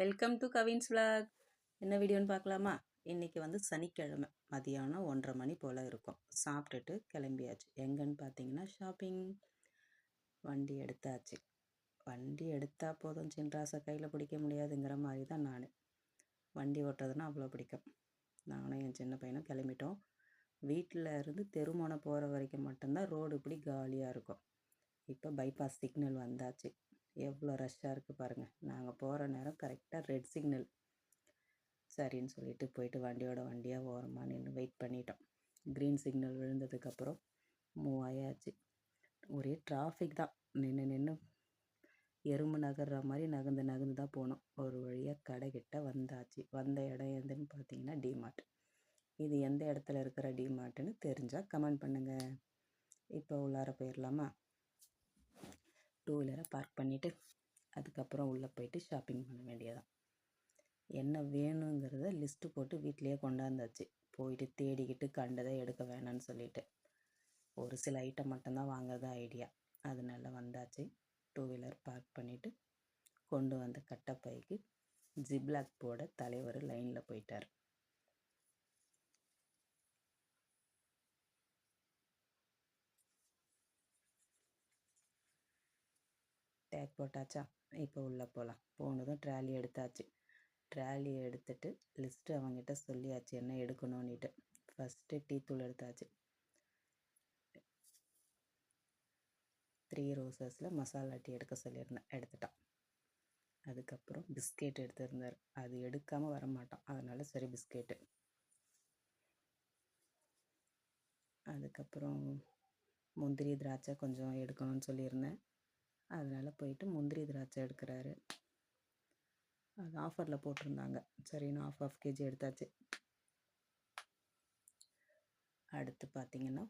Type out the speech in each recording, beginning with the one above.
Welcome to Cavin's vlog. என்ன வீடியோன்னு பார்க்கலாமா? இன்றைக்கி வந்து சனிக்கிழமை மதியானம் 1:30 மணி போல் இருக்கும். சாப்பிட்டுட்டு கிளம்பியாச்சு. எங்கன்னு பார்த்தீங்கன்னா ஷாப்பிங். வண்டி எடுத்தாச்சு. வண்டி எடுத்தால் போதும், சின்ராசை கையில் பிடிக்க முடியாதுங்கிற மாதிரி தான் நான். வண்டி ஓட்டுறதுன்னா அவ்வளோ பிடிக்கும். நானும் என் சின்ன பையனும் கிளம்பிட்டோம். வீட்டில் இருந்து தெருமுனை போகிற வரைக்கும் மட்டும்தான் ரோடு இப்படி காலியாக இருக்கும். இப்போ பைபாஸ் சிக்னல் வந்தாச்சு. எவ்வளோ ரஷ்ஷாக இருக்குது பாருங்கள். நாங்கள் போகிற நேரம் கரெக்டாக ரெட் சிக்னல். சரின்னு சொல்லிட்டு போயிட்டு வண்டியாக ஓரமாக நின்று வெயிட் பண்ணிட்டோம். க்ரீன் சிக்னல் விழுந்ததுக்கப்புறம் மூவ் ஆயாச்சு. ஒரே டிராஃபிக் தான். நின்று எறும்பு நகர்ற மாதிரி நகர்ந்து தான் போனோம். ஒரு வழியாக கடைக்கிட்ட வந்தாச்சு. வந்த இடம் எதுன்னு பார்த்தீங்கன்னா டிமார்ட். இது எந்த இடத்துல இருக்கிற டிமார்ட்டுன்னு தெரிஞ்சால் கமெண்ட் பண்ணுங்கள். இப்போ உள்ளார போயிடலாமா? 2 வீலரை பார்க் பண்ணிவிட்டு அதுக்கப்புறம் உள்ளே போயிட்டு ஷாப்பிங் பண்ண வேண்டியதான். என்ன வேணுங்கிறத லிஸ்ட்டு போட்டு வீட்டிலையே கொண்டாந்தாச்சு. போயிட்டு தேடிக்கிட்டு கண்டதை எடுக்க வேணான்னு சொல்லிட்டு ஒரு சில ஐட்டம் மட்டும்தான் வாங்குறதா ஐடியா. அதனால வந்தாச்சு. 2 வீலர் பார்க் பண்ணிவிட்டு கொண்டு வந்த கட்டப்பைக்கு ஜிப்லாக் போட தலைவர் லைனில் போயிட்டார். டேக் போட்டாச்சா? இப்போ உள்ளே போகலாம். போனதும் ட்ராலி எடுத்தாச்சு. ட்ராலி எடுத்துட்டு லிஸ்ட்டு அவங்ககிட்ட சொல்லியாச்சு என்ன எடுக்கணும்னுட்டு. ஃபஸ்ட்டு டீ தூள் எடுத்தாச்சு. 3 ரோசஸில் மசாலா டீ எடுக்க சொல்லியிருந்தேன், எடுத்துட்டான். அதுக்கப்புறம் பிஸ்கெட் எடுத்துருந்தார். அது எடுக்காமல் வரமாட்டான், அதனால் சரி பிஸ்கெட்டு. அதுக்கப்புறம் முந்திரி திராட்சை கொஞ்சம் எடுக்கணும்னு சொல்லியிருந்தேன், அதனால் போயிட்டு முந்திரி திராட்சை எடுக்கிறாரு. அது ஆஃபரில் போட்டிருந்தாங்க, சரின்னு ஆஃப் கேஜி எடுத்தாச்சு. அடுத்து பார்த்திங்கன்னா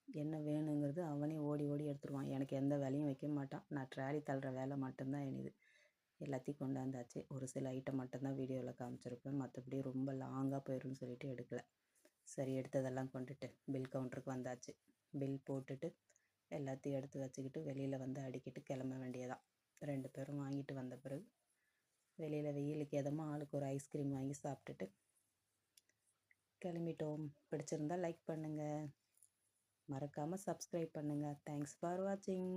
என்ன வேணுங்கிறது அவனே ஓடி எடுத்துருவான். எனக்கு எந்த வேலையும் வைக்க மாட்டான். நான் ட்ராலி தள்ளுற வேலை மட்டும்தான் என்னது. எல்லாத்தையும் கொண்டாந்தாச்சு. ஒரு சில ஐட்டம் மட்டும்தான் வீடியோவில் காமிச்சிருப்பேன், மற்றபடி ரொம்ப லாங்காக போயிடும்னு சொல்லிட்டு எடுக்கலை. சரி, எடுத்ததெல்லாம் கொண்டுட்டு பில் கவுண்டருக்கு வந்தாச்சு. பில் போட்டுட்டு எல்லாத்தையும் எடுத்து வச்சுக்கிட்டு வெளியில் வந்து அடிக்கிட்டு கிளம்ப வேண்டியதான். 2 பேரும் வாங்கிட்டு வந்த பிறகு வெளியில் வெயிலுக்கு எதமாக ஆளுக்கு ஒரு ஐஸ்கிரீம் வாங்கி சாப்பிட்டுட்டு கிளம்பிட்டோம். பிடிச்சிருந்தால் லைக் பண்ணுங்கள், மறக்காமல் சப்ஸ்கிரைப் பண்ணுங்கள். தேங்க்ஸ் ஃபார் வாட்சிங்.